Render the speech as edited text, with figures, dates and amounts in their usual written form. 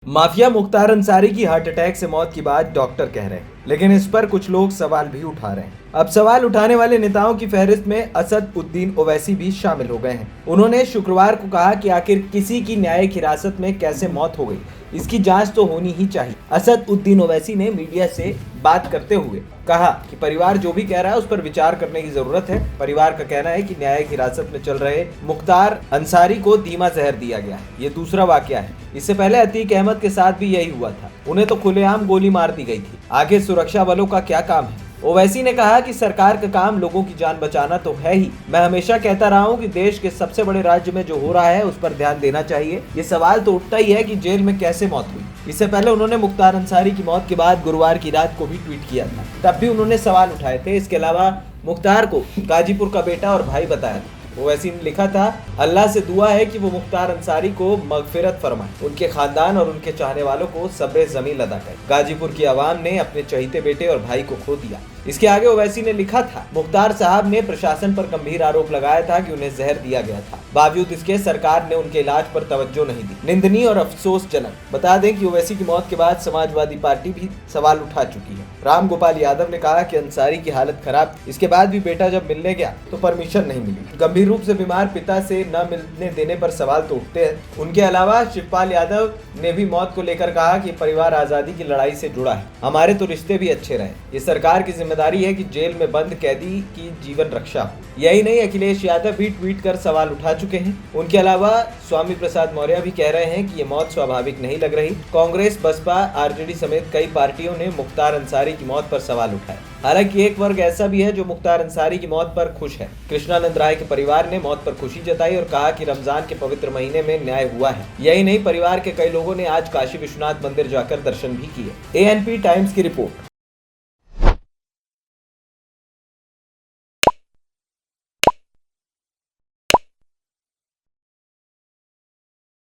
Mafia Mukhtar Ansari की heart attack से मौत की बात डॉक्टर कह रहे हैं, लेकिन इस पर कुछ लोग सवाल भी उठा रहे हैं। अब सवाल उठाने वाले नेताओं की फहरिस्त में असद उद्दीन ओवैसी भी शामिल हो गए हैं। उन्होंने शुक्रवार को कहा कि आखिर किसी की न्यायिक हिरासत में कैसे मौत हो गई, इसकी जांच तो होनी ही चाहिए। असद उद्दीन ओवैसी ने मीडिया से बात करते हुए कहा कि परिवार जो भी कह रहा है उस पर विचार करने की जरूरत है। परिवार का कहना है कि न्यायिक हिरासत में चल रहे मुख्तार अंसारी को धीमा जहर दिया गया है। ये दूसरा वाकया है। इससे पहले अतीक अहमद के साथ भी यही हुआ था, उन्हें तो खुलेआम गोली मार दी गई थी। आगे सुरक्षा बलों का क्या काम है? ओवैसी ने कहा कि सरकार का काम लोगों की जान बचाना तो है ही। मैं हमेशा कहता रहा हूं कि देश के सबसे बड़े राज्य में जो हो रहा है उस पर ध्यान देना चाहिए। ये सवाल तो उठता ही है कि जेल में कैसे मौत हुई। इससे पहले उन्होंने मुख्तार अंसारी की मौत के बाद गुरुवार की रात को भी ट्वीट किया था, तब भी उन्होंने सवाल उठाए थे। इसके अलावा मुख्तार को गाजीपुर का बेटा और भाई बताया था। ओवैसी ने लिखा था, अल्लाह से दुआ है कि वो मुख्तार अंसारी को मगफिरत फरमाए, उनके खानदान और उनके चाहने वालों को सब्र जमील अदा करे। गाजीपुर की आवाम ने अपने चहीते बेटे और भाई को खो दिया। इसके आगे ओवैसी ने लिखा था, मुख्तार साहब ने प्रशासन पर गंभीर आरोप लगाया था कि उन्हें जहर दिया गया था। बावजूद इसके सरकार ने उनके इलाज पर तवज्जो नहीं दी। निंदनीय और अफसोसजनक। बता दें कि ओवैसी की मौत के बाद समाजवादी पार्टी भी सवाल उठा चुकी है। राम गोपाल यादव ने कहा कि अंसारी की हालत खराब, इसके बाद भी बेटा जब मिलने गया तो परमिशन नहीं मिली। गंभीर रूप से बीमार पिता से न मिलने देने पर सवाल तो उठते हैं। उनके अलावा शिवपाल यादव ने भी मौत को लेकर कहा कि परिवार आजादी की लड़ाई से जुड़ा है, हमारे तो रिश्ते भी अच्छे रहे। ये सरकार की जिम्मेदारी है कि जेल में बंद कैदी की जीवन रक्षा हो। यही नहीं, अखिलेश यादव भी ट्वीट कर सवाल उठा चुके हैं। उनके अलावा स्वामी प्रसाद मौर्य भी कह रहे हैं कि ये मौत स्वाभाविक नहीं लग रही। कांग्रेस, बसपा, आरजेडी समेत कई पार्टियों ने मुख्तार अंसारी की मौत पर सवाल उठाए। हालांकि एक वर्ग ऐसा भी है जो मुख्तार अंसारी की मौत पर खुश है। कृष्णानंद राय के परिवार ने मौत पर खुशी जताई और कहा कि रमजान के पवित्र महीने में न्याय हुआ है। यही नहीं, परिवार के कई लोगों ने आज काशी विश्वनाथ मंदिर जाकर दर्शन भी किए। एएनपी टाइम्स की रिपोर्ट।